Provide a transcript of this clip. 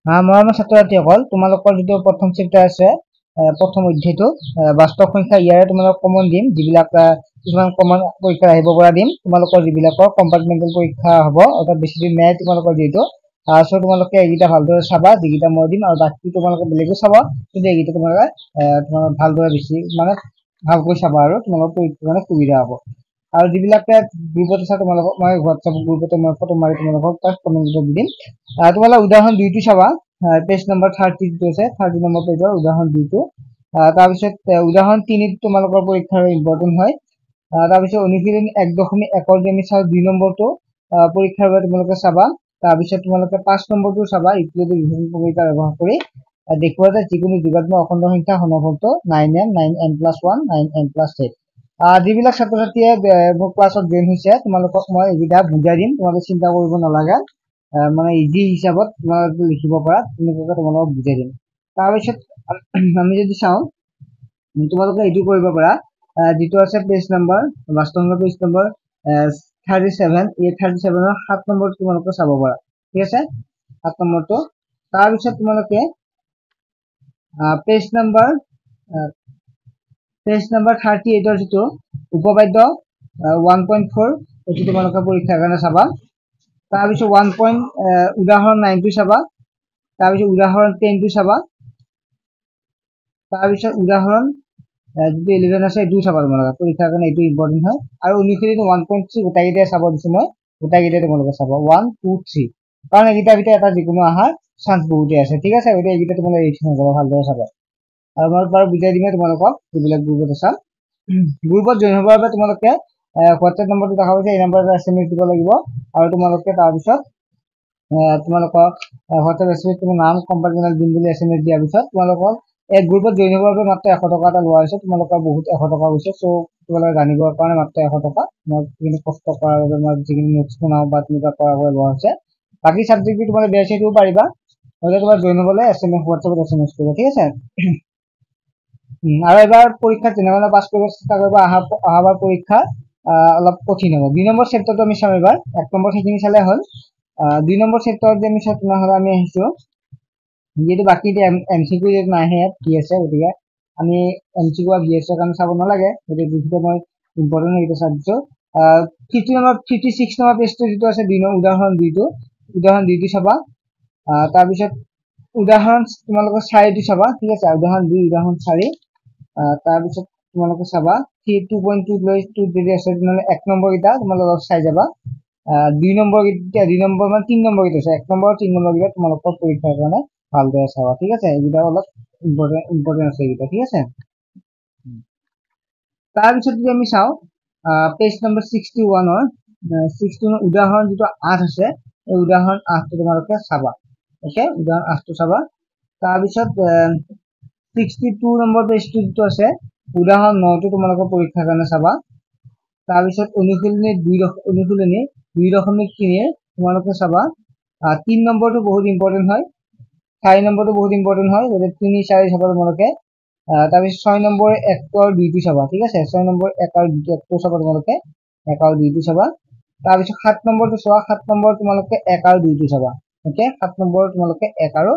মৰমৰ ছাত্ৰ ছাত্ৰীসকল, তোমালোকৰ যিটো প্ৰথম চেপ্টাৰ আছে, প্ৰথম অধ্যায়টো বাস্তৱ সংখ্যা, ইয়াৰে তোমালোক কমন দিম, যিবিলাক কিছুমান কমন পৰীক্ষা আহিব পৰা দিম। তোমালোকৰ যিবিলাকৰ কম্পাৰ্টমেণ্টেল পৰীক্ষা হ'ব, অৰ্থাৎ বেছি দিন নাই তোমালোকৰ যিহেতু, চ' তোমালোকে এইকেইটা ভালদৰে চাবা, যিকেইটা মই দিম, আৰু বাকী তোমালোকে বেলেগো চাবা, কিন্তু এইকেইটা তোমালোকে তোমালোকে ভালদৰে বেছি ভালকৈ চাবা, আৰু তোমালোকৰ পৰীক্ষা সুবিধা হ'ব। আৰু যিবিলাকে গ্ৰুপত আছে তোমালোকক মই হোৱাটছএপ গ্ৰুপতে মই ফটো মাৰি তোমালোকক তাত কমেণ্ট দি দিম। তোমালোকে উদাহৰণ 2টো চাবা, পেজ নম্বৰ 30 যিটো আছে, 30 নম্বৰ পেজৰ উদাহৰণ 2টো। তাৰপিছত উদাহৰণ 3 তোমালোকৰ পৰীক্ষাৰ ইম্পৰ্টেণ্ট হয়। তাৰপিছত অনুশীলনী 1.1 যে আমি চাওঁ 2 নম্বৰটো পৰীক্ষাৰ বাবে তোমালোকে চাবা। তাৰপিছত তোমালোকে 5 নম্বৰটো চাবা, ইউক্লিডৰ বিভাজন প্ৰক্ৰিয়া ব্যৱহাৰ কৰি দেখুওৱা যে যিকোনো যোগাত্মক অখণ্ড সংখ্যা ঘনফলটো 9n+1 9n+8। যিবিলাক ছাত্ৰ ছাত্ৰীয়ে মোৰ ক্লাছত জইন হৈছে, তোমালোকক মই এইকেইটা বুজাই দিম, তোমালোকে চিন্তা কৰিব নালাগে। মানে ইজি হিচাপত তোমালোকে লিখিব পৰা, তেনেকুৱাকে তোমালোকক বুজাই দিম। তাৰপিছত আমি যদি চাওঁ, তোমালোকে এইটো কৰিব পাৰা, যিটো আছে পেজ নম্বৰ, বাস্তৱ পেজ নম্বৰ 37, এই 37ৰ 7 নম্বৰটো তোমালোকে চাব পাৰা, ঠিক আছে, 7 নম্বৰটো। তাৰপিছত তোমালোকে পেজ নম্বৰ 38ৰ যিটো উপবাদ্য 1.4, এইটো তোমালোকে পৰীক্ষাৰ কাৰণে চাবা। তাৰপিছত উদাহৰণ 9টো চাবা। তাৰপিছত উদাহৰণ 10টো চাবা। তাৰপিছত উদাহৰণ যিটো 11 আছে, এইটোও চাবা তোমালোকে, পৰীক্ষাৰ কাৰণে এইটো ইম্পৰ্টেণ্ট হয়। আৰু অনুশীলনী 1.3 গোটাইকেইটাই চাব দিছো মই, গোটাইকেইটাই তোমালোকে চাবা 1, 2, 3, কাৰণ এইকেইটাৰ ভিতৰত এটা যিকোনো অহাৰ চান্স বহুতেই আছে, ঠিক আছে। গতিকে এইকেইটা তোমালোকে ৰিভিজন নকৰা, ভালদৰে চাবা। আৰু মই বাৰু বুজাই দিমেই তোমালোকক, যিবিলাক গ্ৰুপত আছা। গ্ৰুপত জইন হ'বৰ বাবে তোমালোকে হোৱাটছএপ নম্বৰটো দেখা পাইছে, এই নম্বৰটো SMS দিব লাগিব। আৰু তোমালোকে তাৰপিছত তোমালোকৰ হোৱাটছএপ SMS তোমাৰ নাম, কম্পাৰ্টমেণ্টেল দিম বুলি SMS দিয়াৰ পিছত তোমালোকৰ এই গ্ৰুপত জইন হ'বৰ বাবে মাত্ৰ 100 টকা এটা লোৱা হৈছে। তোমালোকৰ বহুত 100 টকা হৈছে, চ' তোমালোকে জানিবৰ কাৰণে মাত্ৰ 100 টকা। মই যিখিনি কষ্ট কৰাৰ বাবে মই যিখিনি নোটছ বনাওঁ বা তেনেকুৱা কৰাৰ বাবে লোৱা হৈছে। বাকী ছাবজেক্টটো তোমালোকে বেয়াৰ দিবও পাৰিবা, নহ'লে তোমাৰ জইন হ'বলৈ হোৱাটছএপত SMS কৰিবা, ঠিক আছে। আৰু এবাৰ পৰীক্ষাত যেনেধৰণে পাছ কৰিব চেষ্টা কৰিবা, অহাবাৰ পৰীক্ষা অলপ কঠিন হ'ব। 2 নম্বৰ চেপ্টাৰটো আমি চাম এবাৰ, 1 নম্বৰ সেইখিনি চালে হ'ল। 2 নম্বৰ চেপ্টাৰত যে আমি চাওঁ, তেনেহ'লে আমি আহিছো, যিহেতু বাকী MCQ নাহে কি আছে, গতিকে আমি MCQ আৰু VS কাৰণে চাব নালাগে, গতিকে যিটো মই ইম্পৰ্টেণ্ট এইটো চাই দিছো। 56 নম্বৰ পেজটো যিটো আছে, উদাহৰণ 2টো চাবা। তাৰপিছত উদাহৰণ তোমালোকে 4টো চাবা, ঠিক আছে, উদাহৰণ 2, উদাহৰণ 4। তাৰপিছত তোমালোকে চাবা 2.2 লৈ 2 যদি আছে, তেনেহ'লে 1 নম্বৰ কেইটা তোমালোকে অলপ চাই যাবা। 2 নম্বৰ কেইটা, 2 নম্বৰ মানে 3 নম্বৰ কেইটা আছে, 1 নম্বৰ 3 নম্বৰ কেইটা তোমালোকৰ পৰীক্ষাৰ কাৰণে ভালদৰে চাবা, ঠিক আছে। এইকেইটা অলপ ইম্পৰ্টেণ্ট আছে এইকেইটা, ঠিক আছে। তাৰপিছত যদি আমি চাওঁ পেজ নম্বৰ 61ৰ 61 উদাহৰণ যিটো 8 আছে, এই উদাহৰণ 8টো তোমালোকে চাবা, অ'কে, উদাহৰণ 8টো চাবা। তাৰপিছত 62 নম্বৰ পেজটো যিটো আছে, উদাহৰণ 9টো তোমালোকৰ পৰীক্ষাৰ কাৰণে চাবা। তাৰপিছত অনুশীলনী 2.3 তোমালোকে চাবা। 3 নম্বৰটো বহুত ইম্পৰ্টেণ্ট হয়, 4 নম্বৰটো বহুত ইম্পৰ্টেণ্ট হয়, গতিকে 3, 4 চাবা তোমালোকে। তাৰপিছত 6 নম্বৰ 1 আৰু 2টো চাবা, ঠিক আছে, 6 নম্বৰ 1 আৰু 2টো চাবা তোমালোকে, 1 আৰু 2টো চাবা। তাৰপিছত 7 নম্বৰটো চোৱা, 7 নম্বৰ তোমালোকে 1 আৰু 2টো চাবা, অ'কে, 7 নম্বৰ তোমালোকে 1 আৰু